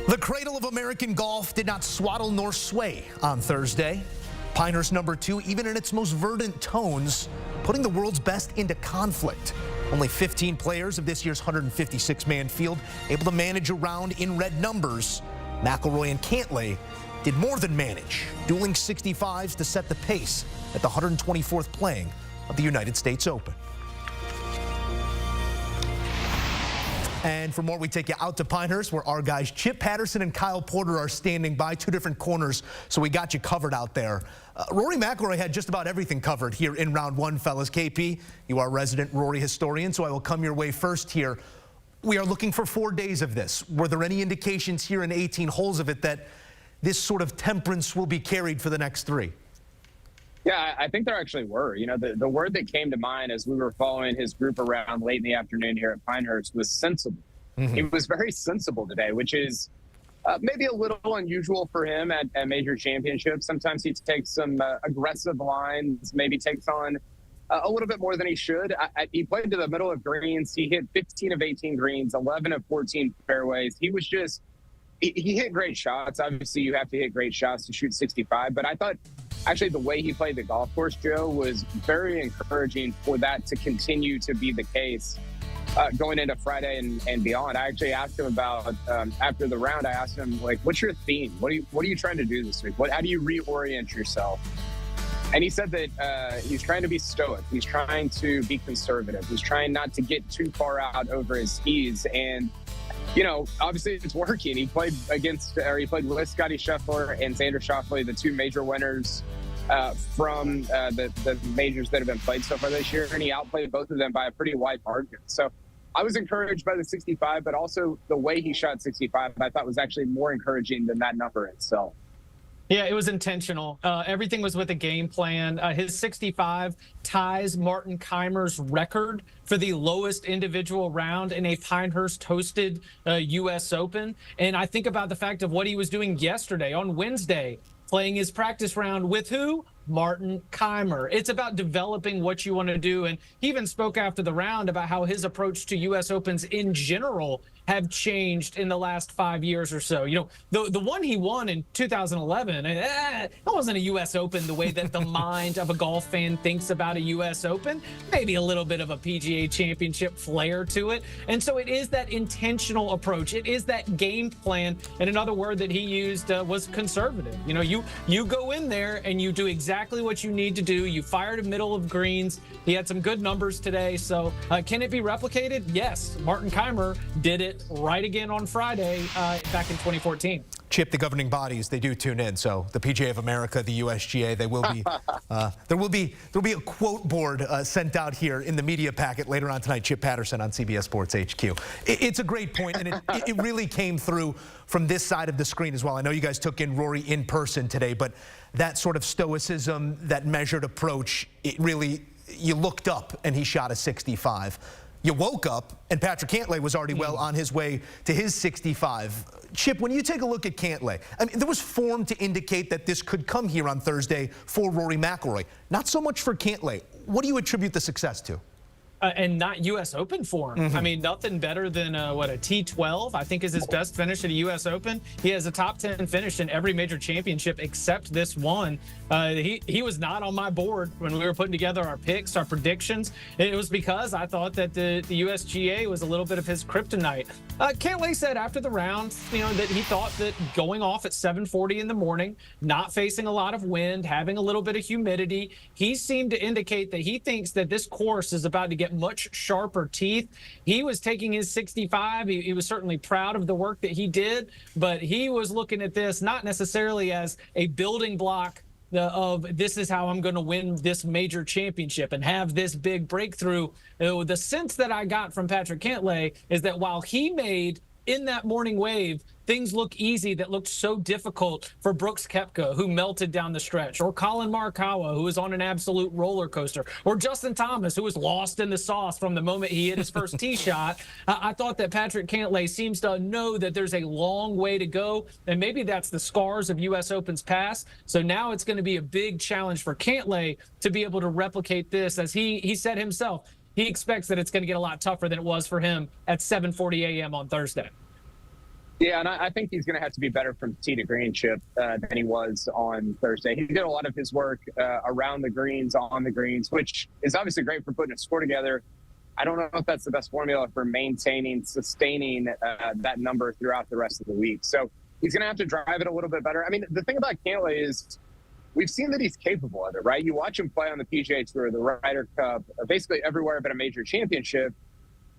The cradle of American golf did not swaddle nor sway on Thursday. Pinehurst #2, even in its most verdant tones, putting the world's best into conflict. Only 15 players of this year's 156-man field able to manage a round in red numbers. McIlroy and Cantlay did more than manage, dueling 65s to set the pace at the 124th playing of the United States Open. And for more, we take you out to Pinehurst, where our guys Chip Patterson and Kyle Porter are standing by, two different corners, so we got you covered out there. Rory McIlroy had just about everything covered here in round one, fellas. KP, you are resident Rory historian, so I will come your way first here. We are looking for 4 days of this. Were there any indications here in 18 holes of it that this sort of temperance will be carried for the next 3? Yeah, I think there actually were. You know, the word that came to mind as we were following his group around late in the afternoon here at Pinehurst was sensible. He was very sensible today, which is maybe a little unusual for him at major championships. Sometimes he takes some aggressive lines, maybe takes on a little bit more than he should. He played to the middle of greens. He hit 15 of 18 greens, 11 of 14 fairways. He was just, he hit great shots. Obviously, you have to hit great shots to shoot 65, but I thought actually the way he played the golf course, Joe, was very encouraging for that to continue to be the case going into Friday and beyond. I actually asked him about, after the round, I asked him, like, what's your theme? What are you trying to do this week? How do you reorient yourself? And he said that he's trying to be stoic. He's trying to be conservative. He's trying not to get too far out over his skis. And, you know, obviously it's working. He played with Scotty Scheffler and Xander Schauffele, the two major winners from the majors that have been played so far this year, and he outplayed both of them by a pretty wide margin. So I was encouraged by the 65, but also the way he shot 65, I thought was actually more encouraging than that number itself. Yeah, it was intentional. Everything was with a game plan. His 65 ties Martin Kaymer's record for the lowest individual round in a Pinehurst-hosted U.S. Open. And I think about the fact of what he was doing yesterday on Wednesday, playing his practice round with who? Martin Kaymer. It's about developing what you want to do. And he even spoke after the round about how his approach to U.S. Opens in general have changed in the last 5 years or so. You know, the one he won in 2011, that wasn't a U.S. Open the way that the mind of a golf fan thinks about a U.S. Open. Maybe a little bit of a PGA Championship flair to it. And so it is that intentional approach. It is that game plan. And another word that he used was conservative. You know, you go in there and you do exactly what you need to do. You fire to middle of greens. He had some good numbers today. So can it be replicated? Yes. Martin Kaymer did it right again on Friday back in 2014. Chip, the governing bodies, they do tune in. So the PGA of America, the USGA, they will be there will be a quote board sent out here in the media packet later on tonight. Chip Patterson on CBS Sports HQ. It's a great point, and it really came through from this side of the screen as well. I know you guys took in Rory in person today, but that sort of stoicism, that measured approach, it really, you looked up and he shot a 65. You woke up, and Patrick Cantlay was already well on his way to his 65. Chip, when you take a look at Cantlay, I mean, there was form to indicate that this could come here on Thursday for Rory McIlroy. Not so much for Cantlay. What do you attribute the success to? And not U.S. Open form. I mean, nothing better than, a T12, I think is his best finish at a U.S. Open. He has a top 10 finish in every major championship except this one. He was not on my board when we were putting together our picks, our predictions. It was because I thought that the USGA was a little bit of his kryptonite. Cantlay said after the round, you know, that he thought that going off at 7:40 in the morning, not facing a lot of wind, having a little bit of humidity, he seemed to indicate that he thinks that this course is about to get much sharper teeth. He was taking his 65. He was certainly proud of the work that he did, but he was looking at this not necessarily as a building block of this is how I'm going to win this major championship and have this big breakthrough. The sense that I got from Patrick Cantlay is that while he made in that morning wave things look easy that looked so difficult for Brooks Koepka, who melted down the stretch, or Colin Morikawa, who was on an absolute roller coaster, or Justin Thomas, who was lost in the sauce from the moment he hit his first tee shot. I thought that Patrick Cantlay seems to know that there's a long way to go, and maybe that's the scars of U.S. Open's past. So now it's going to be a big challenge for Cantlay to be able to replicate this, as he said himself. He expects that it's going to get a lot tougher than it was for him at 7:40 a.m. on Thursday. Yeah, and I think he's going to have to be better from tee to green, Chip, than he was on Thursday. He did a lot of his work around the greens, on the greens, which is obviously great for putting a score together. I don't know if that's the best formula for sustaining that number throughout the rest of the week. So he's going to have to drive it a little bit better. I mean, the thing about Cantlay is we've seen that he's capable of it, right? You watch him play on the PGA Tour, the Ryder Cup, basically everywhere but a major championship,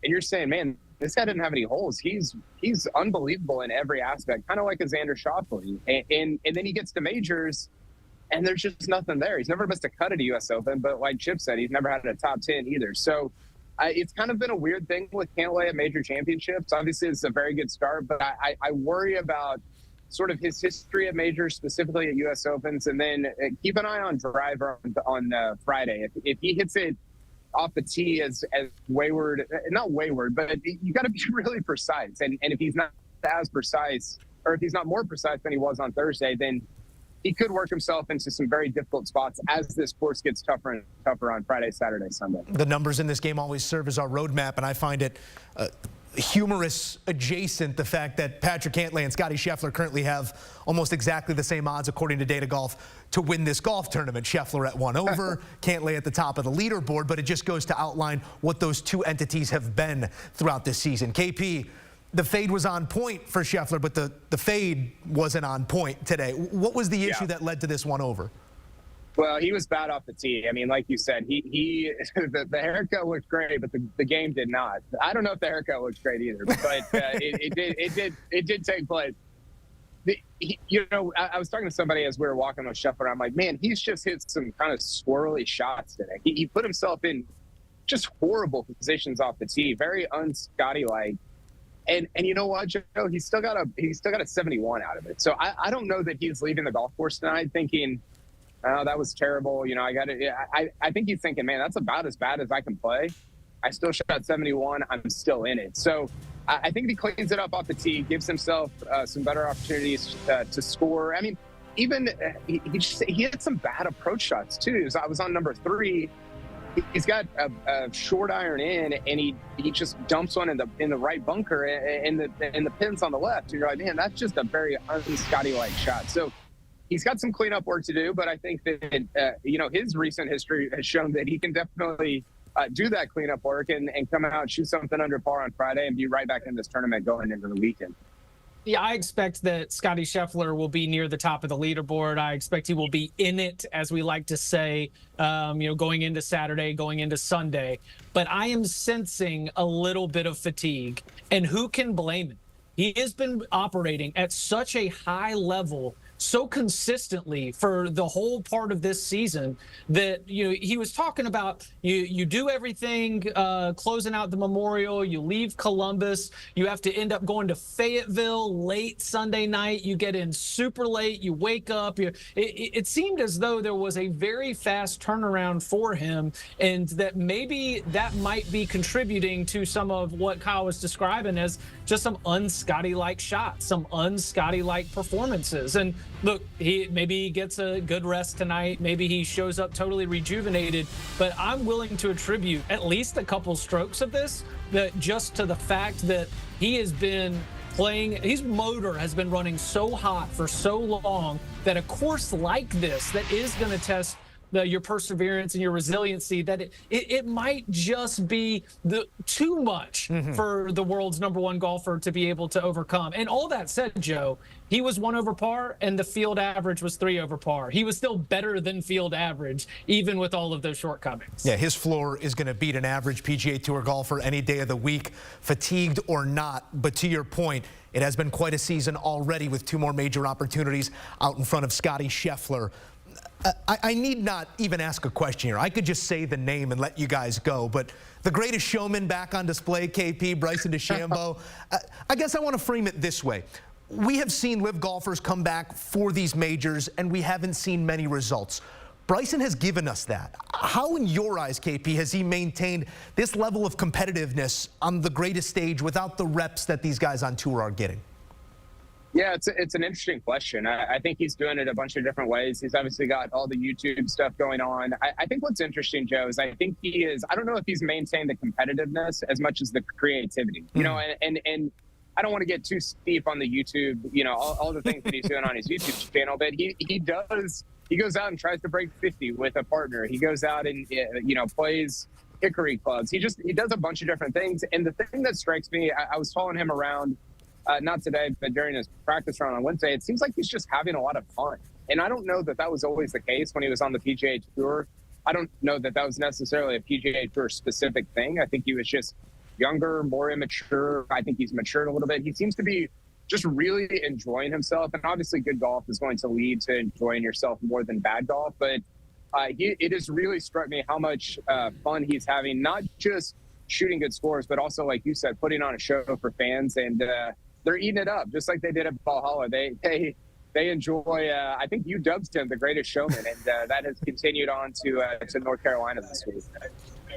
and you're saying, man, this guy didn't have any holes. He's unbelievable in every aspect, kind of like a Xander Schauffele. And then he gets to majors, and there's just nothing there. He's never missed a cut at a U.S. Open, but like Chip said, he's never had a top 10 either. So it's kind of been a weird thing with Cantlay at major championships. Obviously, it's a very good start, but I worry about sort of his history at majors, specifically at U.S. Opens, and then keep an eye on driver on Friday. If he hits it off the tee as wayward, not wayward, but you got to be really precise. And if he's not as precise, or if he's not more precise than he was on Thursday, then he could work himself into some very difficult spots as this course gets tougher and tougher on Friday, Saturday, Sunday. The numbers in this game always serve as our roadmap, and I find it humorous adjacent the fact that Patrick Cantlay and Scottie Scheffler currently have almost exactly the same odds, according to Data Golf, to win this golf tournament. Scheffler at 1 over, Cantlay at the top of the leaderboard, but it just goes to outline what those two entities have been throughout this season. KP, the fade was on point for Scheffler, but the fade wasn't on point today. What was the issue that led to this 1 over? Well, he was bad off the tee. I mean, like you said, the haircut looked great, but the game did not. I don't know if the haircut looked great either, but it did take place. I was talking to somebody as we were walking with Scheffler. I'm like, man, he's just hit some kind of swirly shots today. He put himself in just horrible positions off the tee, very un-Scotty-like. And you know what, Joe? He's still got a 71 out of it. So I don't know that he's leaving the golf course tonight thinking, oh, that was terrible. You know, I think he's thinking, man, that's about as bad as I can play. I still shot 71. I'm still in it. So I think if he cleans it up off the tee, gives himself some better opportunities to score. I mean, even he had some bad approach shots too. I was on number 3. He's got a short iron in, and he just dumps one in the right bunker, and the pins on the left. And you're like, man, that's just a very un-Scotty-like shot. So he's got some cleanup work to do, but I think that his recent history has shown that he can definitely do that cleanup work and come out, shoot something under par on Friday, and be right back in this tournament going into the weekend. Yeah, I expect that Scottie Scheffler will be near the top of the leaderboard. I expect he will be in it, as we like to say, going into Saturday, going into Sunday. But I am sensing a little bit of fatigue, and who can blame him? He has been operating at such a high level so consistently for the whole part of this season that he was talking about you do everything, closing out the Memorial, you leave Columbus, you have to end up going to Fayetteville late Sunday night, you get in super late, you wake up, it seemed as though there was a very fast turnaround for him, and that maybe that might be contributing to some of what Kyle was describing as just some un-Scotty-like shots, some un-Scotty-like performances. And look, maybe he gets a good rest tonight. Maybe he shows up totally rejuvenated. But I'm willing to attribute at least a couple strokes of this just to the fact that he has been playing, his motor has been running so hot for so long that a course like this that is going to test your perseverance and your resiliency, that it might just be too much for the world's #1 golfer to be able to overcome. And all that said, Joe, he was 1 over par and the field average was 3 over par. He was still better than field average, even with all of those shortcomings. Yeah, his floor is going to beat an average PGA Tour golfer any day of the week, fatigued or not. But to your point, it has been quite a season already with 2 more major opportunities out in front of Scottie Scheffler. I need not even ask a question here. I could just say the name and let you guys go. But the greatest showman back on display, KP, Bryson DeChambeau. I guess I want to frame it this way. We have seen live golfers come back for these majors, and we haven't seen many results. Bryson has given us that. How, in your eyes, KP, has he maintained this level of competitiveness on the greatest stage without the reps that these guys on tour are getting? Yeah, it's an interesting question. I think he's doing it a bunch of different ways. He's obviously got all the YouTube stuff going on. I think what's interesting, Joe, is I think he is, I don't know if he's maintained the competitiveness as much as the creativity. And I don't want to get too steep on the YouTube, all the things that he's doing on his YouTube channel, but he goes out and tries to break 50 with a partner. He goes out and, plays hickory clubs. He does a bunch of different things. And the thing that strikes me, I was following him around, not today, but during his practice round on Wednesday, it seems like he's just having a lot of fun. And I don't know that was always the case when he was on the PGA Tour. I don't know that was necessarily a PGA Tour specific thing. I think he was just younger, more immature. I think he's matured a little bit. He seems to be just really enjoying himself. And obviously good golf is going to lead to enjoying yourself more than bad golf. But it has really struck me how much fun he's having, not just shooting good scores, but also, like you said, putting on a show for fans. And they're eating it up, just like they did at Valhalla. They enjoy, I think you dubbed him the greatest showman, and that has continued on to North Carolina this week.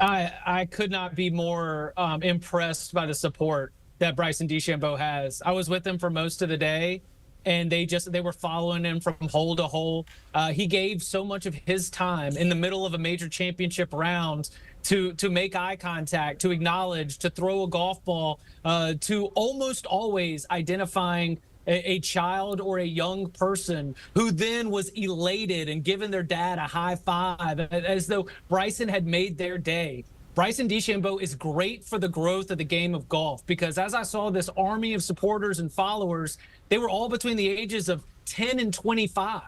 I could not be more impressed by the support that Bryson DeChambeau has. I was with him for most of the day, and they were following him from hole to hole. He gave so much of his time in the middle of a major championship round to make eye contact, to acknowledge, to throw a golf ball, to almost always identifying a child or a young person who then was elated and giving their dad a high five as though Bryson had made their day. Bryson DeChambeau is great for the growth of the game of golf, because as I saw this army of supporters and followers, they were all between the ages of 10 and 25.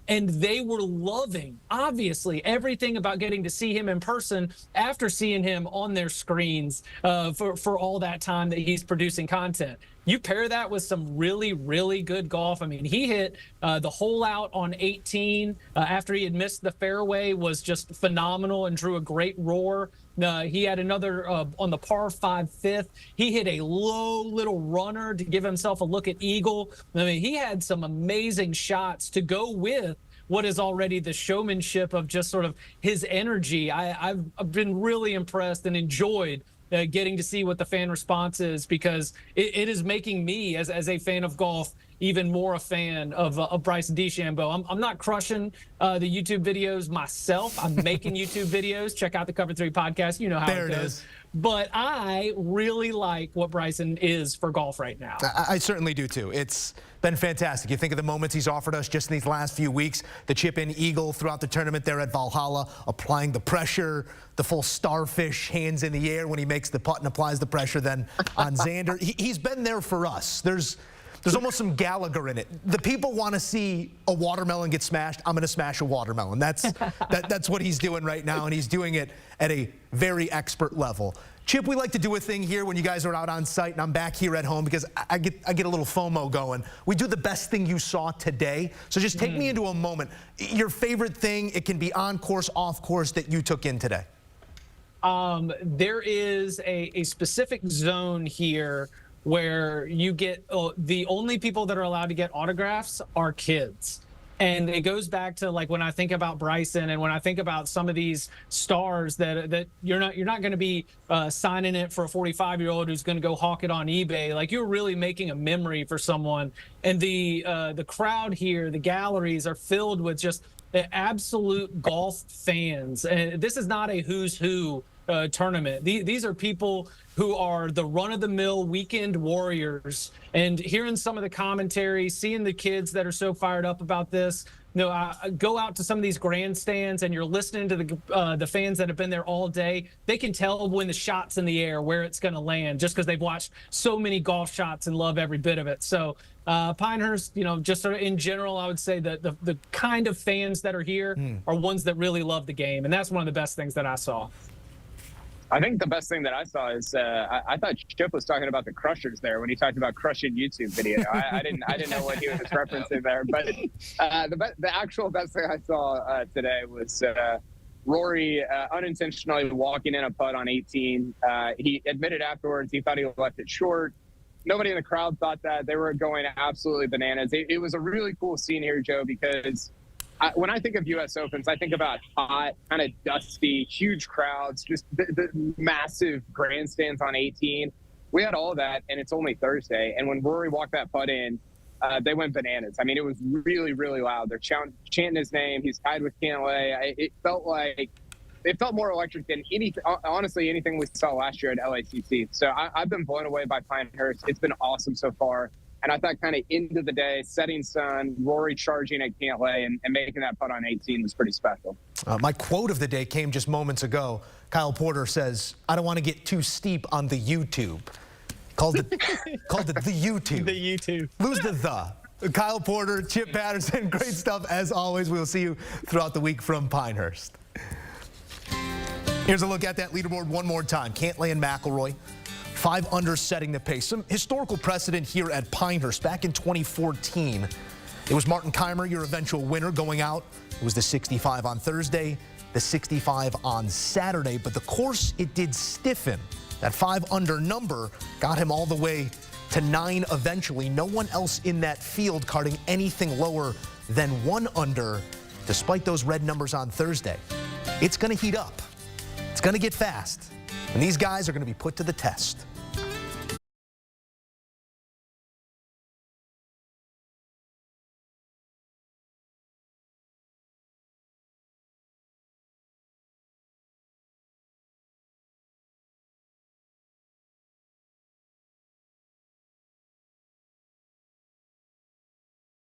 And they were loving, obviously, everything about getting to see him in person after seeing him on their screens for all that time that he's producing content. You pair that with some really, really good golf. I mean, he hit the hole out on 18 after he had missed the fairway, was just phenomenal and drew a great roar. He had another on the par 5 fifth. He hit a low little runner to give himself a look at eagle. I mean, he had some amazing shots to go with what is already the showmanship of just sort of his energy. I've been really impressed and enjoyed getting to see what the fan response is, because it is making me, as a fan of golf, even more a fan of Bryson DeChambeau. I'm not crushing the YouTube videos myself. I'm making YouTube videos. Check out the Cover 3 podcast. You know how it goes. But I really like what Bryson is for golf right now. I certainly do, too. It's been fantastic. You think of the moments he's offered us just in these last few weeks, the chip-in eagle throughout the tournament there at Valhalla, applying the pressure, the full starfish, hands in the air when he makes the putt and applies the pressure then on Xander. He's been there for us. There's almost some Gallagher in it. The people want to see a watermelon get smashed. I'm going to smash a watermelon. That's what he's doing right now, and he's doing it at a very expert level. Chip, we like to do a thing here when you guys are out on site and I'm back here at home, because I get a little FOMO going. We do the best thing you saw today. So just take me into a moment. Your favorite thing, it can be on course, off course, that you took in today. There is a specific zone here where you get the only people that are allowed to get autographs are kids. And it goes back to, like, when I think about Bryson and when I think about some of these stars that you're not going to be signing it for a 45-year-old who's going to go hawk it on eBay. Like, you're really making a memory for someone. And the crowd here, the galleries, are filled with just absolute golf fans. And this is not a who's who tournament. These are people who are the run-of-the-mill weekend warriors. And hearing some of the commentary, seeing the kids that are so fired up about this, go out to some of these grandstands and you're listening to the fans that have been there all day. They can tell when the shot's in the air where it's going to land, just because they've watched so many golf shots and love every bit of it. So Pinehurst, just sort of in general, I would say that the kind of fans that are here are ones that really love the game. And that's one of the best things that I saw. I think the best thing that I saw is I thought Chip was talking about the Crushers there when he talked about crushing YouTube video. I didn't know what he was referencing there, but the actual best thing I saw today was Rory unintentionally walking in a putt on 18. He admitted afterwards he thought he left it short. Nobody in the crowd thought that. They were going absolutely bananas. It was a really cool scene here, Joe, because when I think of U.S. Opens, I think about hot, kind of dusty, huge crowds, just the massive grandstands on 18. We had all that, and it's only Thursday. And when Rory walked that putt in, they went bananas. I mean, it was really, really loud. They're chanting his name. He's tied with Cantlay. It felt like it felt more electric than honestly anything we saw last year at LACC. So I've been blown away by Pinehurst. It's been awesome so far. And I thought kind of end of the day, setting sun, Rory charging at Cantlay and making that putt on 18 was pretty special. My quote of the day came just moments ago. Kyle Porter says, "I don't want to get too steep on the YouTube." Called it the YouTube. The YouTube. Lose the. Kyle Porter, Chip Patterson, great stuff as always. We'll see you throughout the week from Pinehurst. Here's a look at that leaderboard one more time. Cantlay and McIlroy, 5 under setting the pace. Some historical precedent here at Pinehurst. Back in 2014, it was Martin Keimer, your eventual winner, going out. It was the 65 on Thursday, the 65 on Saturday, but the course, it did stiffen. That 5 under number got him all the way to 9 eventually. No one else in that field carding anything lower than 1 under, despite those red numbers on Thursday. It's going to heat up. It's going to get fast. And these guys are going to be put to the test.